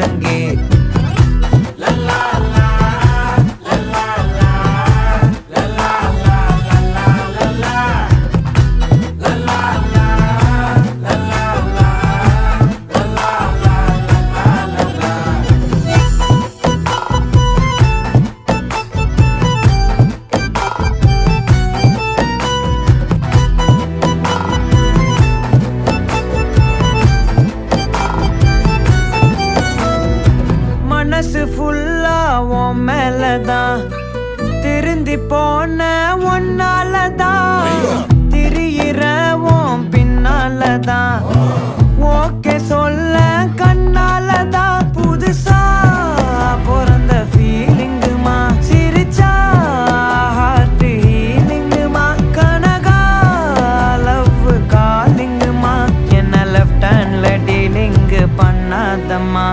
முழங்கே. மனசு ஃபுல்லா உன் மேலதான், திருந்தி போன ஒன்னாலதான், திரியிற உன் பின்னாலதான், ஓகே சொல்ல கண்ணாலதான். புதுசா பிறந்த ஃபீலிங்குமா, சிரிச்சா ஹார்ட் ஹீலிங்குமா, கனகா லவ் காலிங்குமா, என்ன லெஃப்ட் ஹேண்ட்ல டீலிங்கு பண்ணாதம்மா.